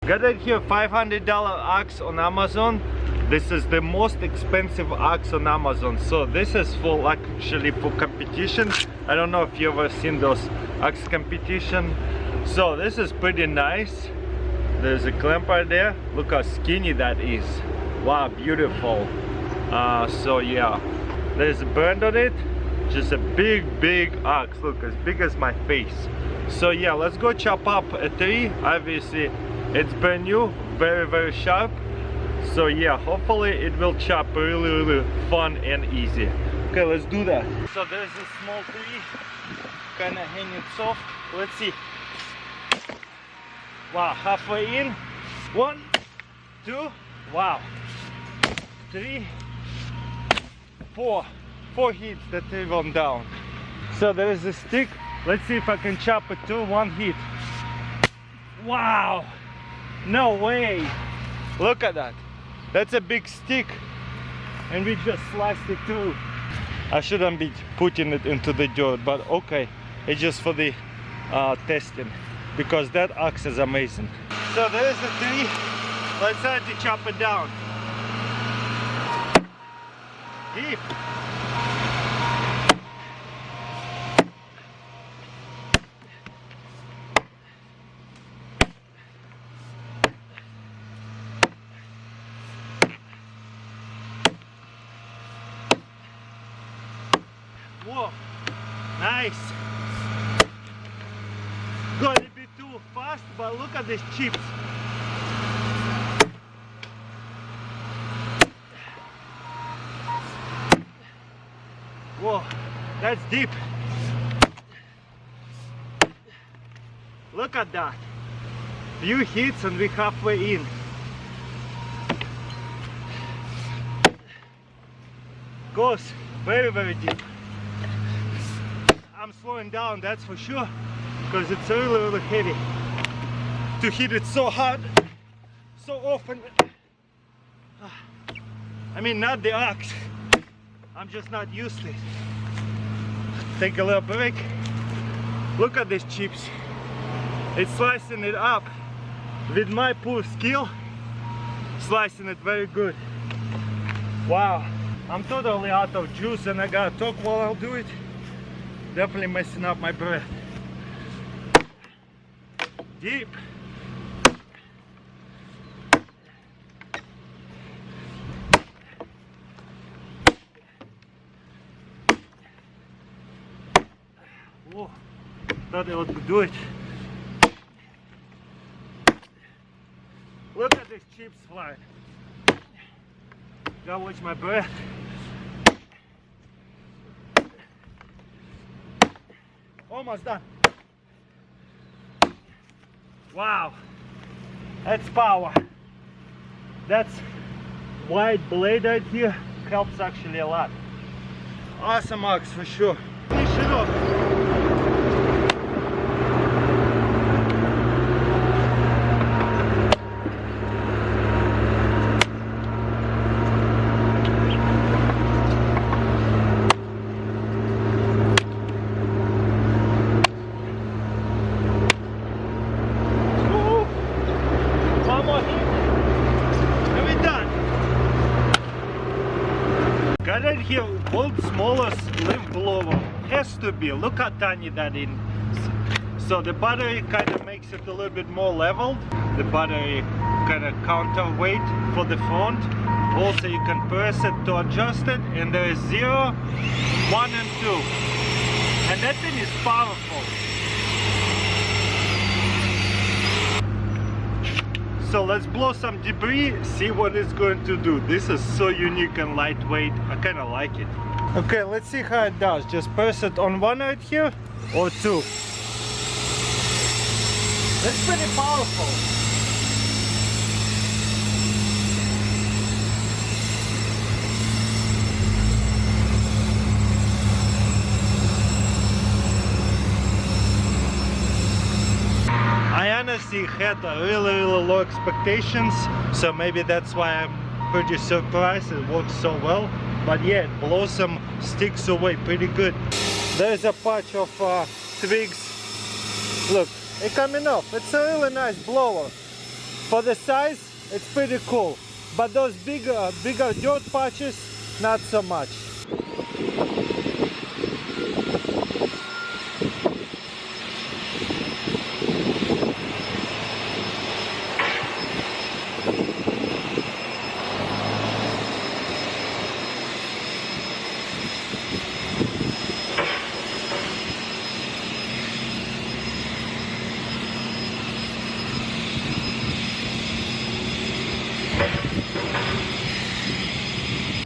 Got it here, $500 axe on Amazon. This is the most expensive axe on Amazon. So this is for actually for competition. I don't know if you ever seen those axe competition. So this is pretty nice. There's a clamper there. Look how skinny that is. Wow, beautiful. So yeah, there's a brand on it. Just a big axe. Look, as big as my face. So yeah, let's go chop up a tree. Obviously it's brand new, very sharp. So yeah, hopefully it will chop really fun and easy. Okay, let's do that. So there's a small tree, kind of hanging soft. Let's see. Wow, halfway in. 1, 2, wow. 3, 4. 4 hits, the tree went down. So there is a stick. Let's see if I can chop it too. 1 hit. Wow, no way. Look at that. That's a big stick, and we just sliced it too. I shouldn't be putting it into the dirt, but okay, it's just for the testing, because that axe is amazing. So there is a tree. Let's try to chop it down. Deep. Whoa, nice. Got a bit too fast, but look at these chips. Whoa, that's deep. Look at that. Few hits and we're halfway in. Goes very deep. I'm slowing down, that's for sure, because it's really heavy. To hit it so hard, so often. I mean, not the axe. I'm just not used to it. Take a little break. Look at these chips. It's slicing it up with my poor skill. Slicing it very good. Wow, I'm totally out of juice and I gotta talk while I'll do it. Definitely messing up my breath. Deep. Whoa, thought I would do it. Look at these chips flying. Gotta watch my breath. Almost done. Wow, that's power. That's wide blade right here. Helps actually a lot. Awesome axe for sure. Finish it off. Got it here, world's smallest leaf blower. Has to be. Look how tiny that is. So the battery kind of makes it a little bit more leveled. The battery kind of counterweight for the front. Also you can press it to adjust it, and there is 0, 1 and 2. And that thing is powerful. So let's blow some debris, see what it's going to do. This is so unique and lightweight. I kind of like it. Okay, let's see how it does. Just press it on 1 right here or 2. That's pretty powerful. I honestly had really low expectations, so maybe that's why I'm pretty surprised it works so well. But yeah, it blows some sticks away pretty good. There's a patch of twigs. Look, it's coming off. It's a really nice blower. For the size, it's pretty cool. But those bigger dirt patches, not so much.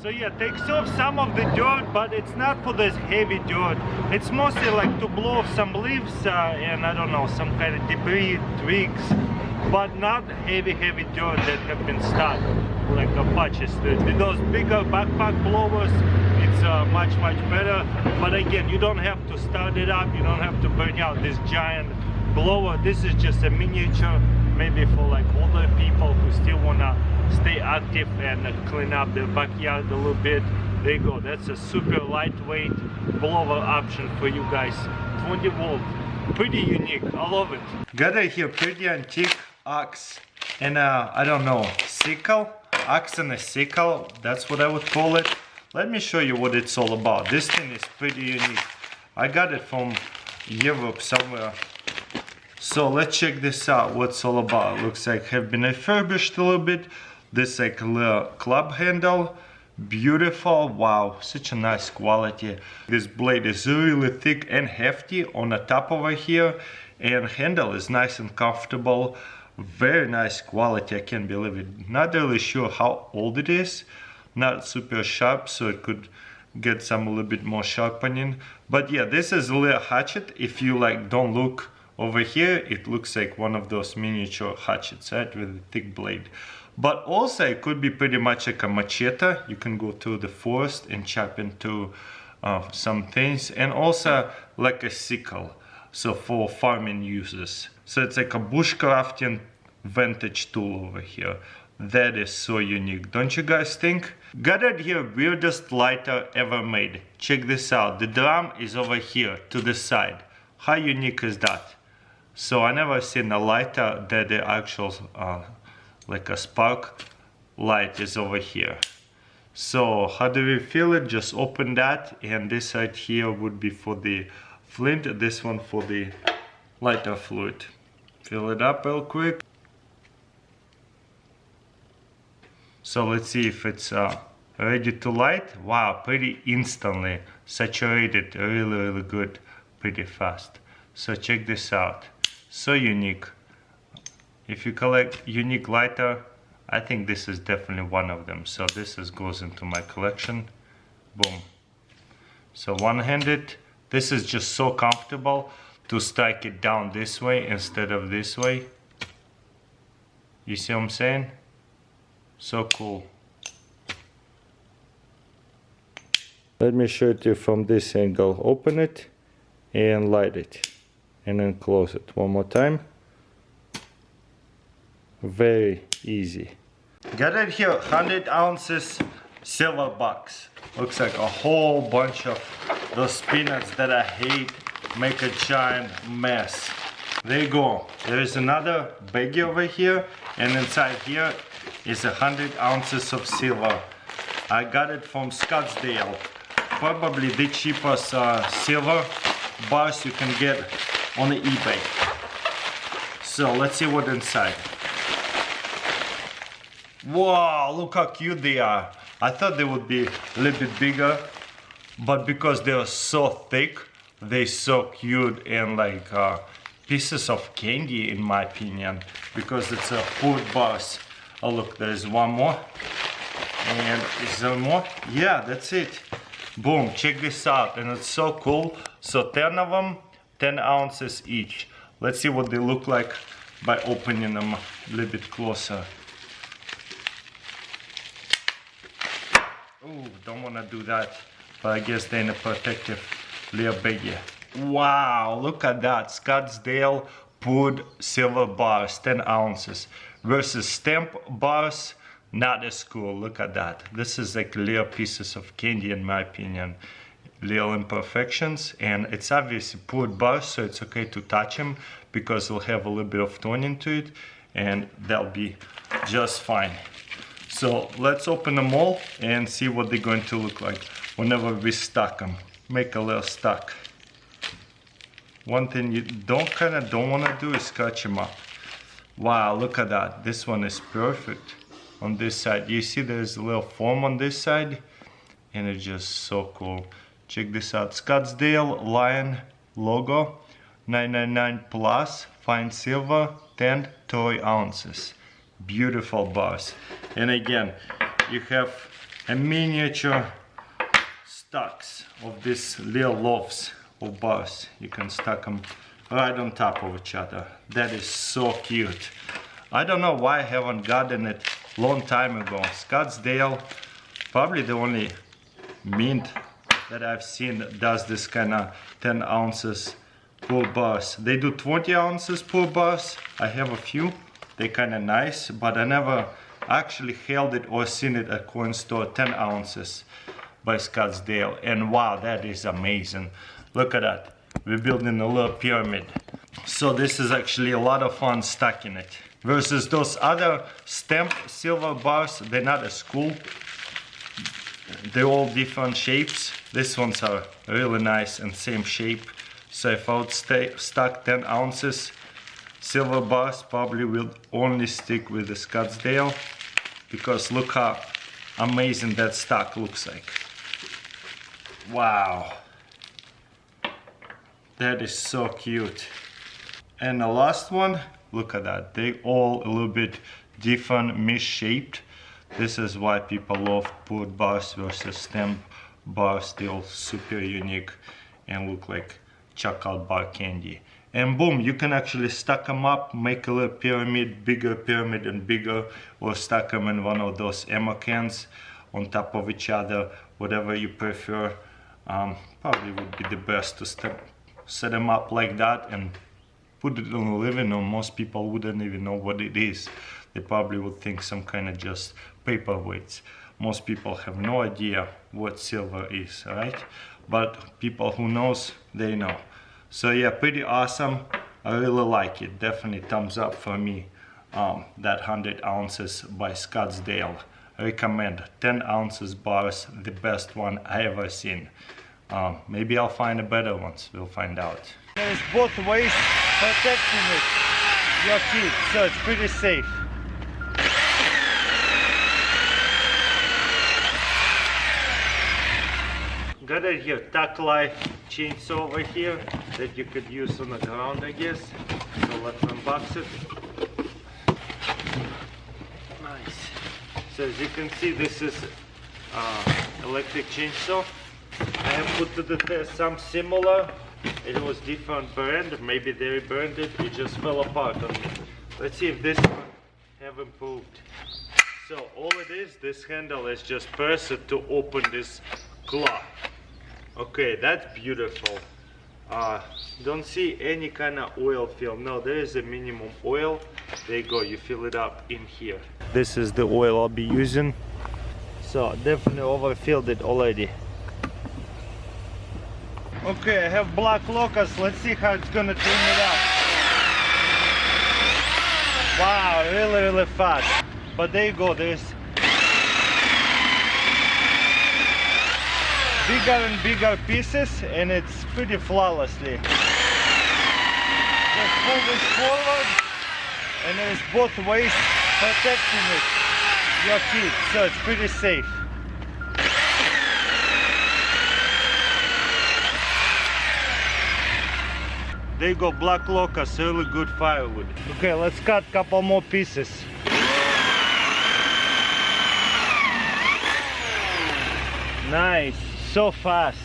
So yeah, takes off some of the dirt, but it's not for this heavy dirt. It's mostly like to blow off some leaves and I don't know, some kind of debris, twigs, but not heavy dirt that have been stuck like patches. With those bigger backpack blowers, it's much better. But again, you don't have to start it up, you don't have to burn out this giant blower. This is just a miniature, maybe for like older people who still wanna stay active and clean up their backyard a little bit. There you go, that's a super lightweight blower option for you guys. 20 volt, pretty unique, I love it. Got it here, pretty antique axe and I don't know, sickle, axe and a sickle, that's what I would call it. Let me show you what it's all about. This thing is pretty unique. I got it from Europe somewhere. So let's check this out, what's all about. Looks like have been refurbished a little bit. This like little club handle, beautiful, wow, such a nice quality. This blade is really thick and hefty on the top over here, and handle is nice and comfortable. Very nice quality, I can't believe it. Not really sure how old it is, not super sharp, so it could get some a little bit more sharpening. But yeah, this is a little hatchet. If you like don't look over here, it looks like one of those miniature hatchets, right, with a thick blade. But also it could be pretty much like a machete. You can go to the forest and chop into some things, and also like a sickle, so for farming uses. So it's like a bushcrafting vintage tool over here. That is so unique, don't you guys think? Got it here, weirdest lighter ever made. Check this out, the drum is over here to the side. How unique is that? So I never seen a lighter that the actual like a spark light is over here. So how do we feel it? Just open that, and this side here would be for the flint, this one for the lighter fluid. Fill it up real quick. So let's see if it's ready to light. Wow, pretty instantly saturated, really good, pretty fast. So check this out, so unique. If you collect unique lighter, I think this is definitely one of them. So this goes into my collection. Boom. So one-handed, this is just so comfortable to strike it down this way instead of this way. You see what I'm saying? So cool. Let me show it to you from this angle. Open it and light it, and then close it one more time. Very easy. Got it here, 100 ounces silver box. Looks like a whole bunch of those spinach that I hate make a giant mess. There you go. There is another baggie over here, and inside here is 100 ounces of silver. I got it from Scottsdale. Probably the cheapest silver bars you can get on the eBay. So let's see what's inside. Wow, look how cute they are. I thought they would be a little bit bigger, but because they are so thick, they're so cute and like pieces of candy in my opinion, because it's a food bars. Oh look, there's one more. And is there more? Yeah, that's it. Boom, check this out, and it's so cool. So 10 of them, 10 ounces each. Let's see what they look like by opening them a little bit closer. Oh, don't want to do that, but I guess they're in a protective layer baggie. Wow, look at that. Scottsdale poured silver bars, 10 ounces versus stamp bars. Not as cool. Look at that. This is like little pieces of candy in my opinion. Little imperfections, and it's obviously poured bars, so it's okay to touch them because it'll have a little bit of toning to it. and they'll be just fine. So let's open them all and see what they're going to look like whenever we stack them. Make a little stack. One thing you don't want to do is scratch them up. Wow, look at that. This one is perfect on this side. You see there's a little foam on this side, and it's just so cool. Check this out. Scottsdale Lion logo, 999 plus, fine silver, 10 toy ounces. Beautiful bars. And again, you have a miniature stacks of these little loaves of bars. You can stack them right on top of each other. That is so cute. I don't know why I haven't gotten it long time ago. Scottsdale, probably the only mint that I've seen that does this kind of 10 ounces pull bars. They do 20 ounces pull bars. I have a few. They're kind of nice, but I never actually held it or seen it at coin store. 10 ounces by Scottsdale. And wow, that is amazing. Look at that. We're building a little pyramid. So this is actually a lot of fun stacking it. Versus those other stamped silver bars, they're not as cool. They're all different shapes. These ones are really nice and same shape. So if I would stack 10 ounces silver bars, probably will only stick with the Scottsdale, because look how amazing that stack looks like. Wow. That is so cute. And the last one, look at that. They all a little bit different, misshaped. This is why people love pulled bars versus stamp bars. They're all super unique and look like chocolate bar candy. And boom, you can actually stack them up, make a little pyramid, bigger pyramid and bigger, or stack them in one of those ammo cans on top of each other, whatever you prefer. Probably would be the best to set them up like that and put it in the living room. Most people wouldn't even know what it is. They probably would think some kind of just paperweights. Most people have no idea what silver is, right? But people who knows, they know. So yeah, pretty awesome. I really like it. Definitely thumbs up for me. That 100 ounces by Scottsdale. I recommend 10 ounces bars, the best one I ever seen. Maybe I'll find a better ones. We'll find out. There's both ways protecting it, your feet, so it's pretty safe. Got it here, tack-like chainsaw over here that you could use on the ground, I guess. So let's unbox it. Nice. So as you can see, this is electric chainsaw. I have put to the test some similar. It was different brand, maybe they burned it, it just fell apart on me. Let's see if this one have improved. So all it is, this handle is just press it to open this claw. Okay, that's beautiful. Don't see any kind of oil film. No, there is a minimum oil. There you go, you fill it up in here. This is the oil I'll be using. So definitely overfilled it already. Okay, I have black locust. Let's see how it's gonna turn it up. Wow, really fast. But there you go, there's bigger and bigger pieces, and it's pretty flawlessly. Just pull this forward, and there's both ways protecting it, your feet, so it's pretty safe. There you go, black locust, really good firewood. Okay, let's cut a couple more pieces. Nice, so fast.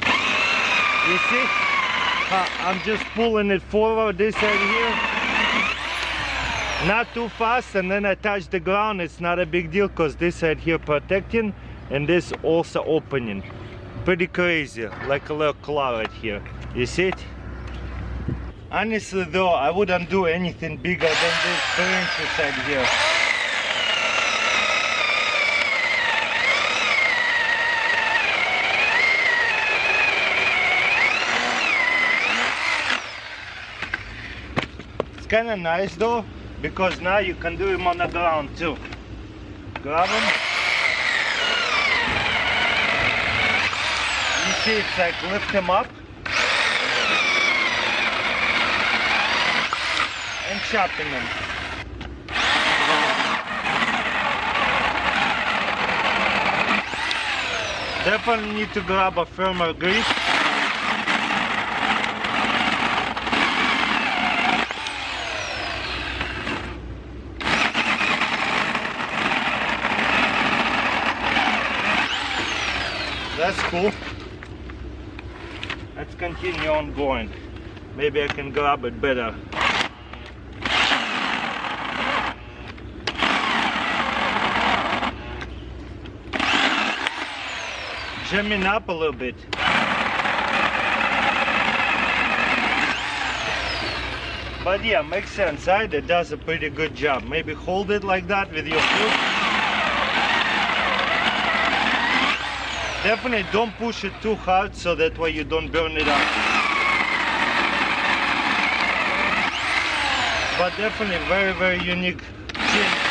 You see? I'm just pulling it forward this side here. Not too fast, and then I touch the ground. It's not a big deal because this side here protecting and this also opening. Pretty crazy, like a little claw right here. You see it? Honestly though, I wouldn't do anything bigger than this 3 inches right here. It's kind of nice though, because now you can do them on the ground too. Grab them. You see, it's like lift them up and sharpen them. Definitely need to grab a firmer grip. That's cool. Let's continue on going. Maybe I can grab it better. Jamming up a little bit. But yeah, makes sense. It does a pretty good job. Maybe hold it like that with your foot. Definitely don't push it too hard so that way you don't burn it up. But definitely very, very unique chin.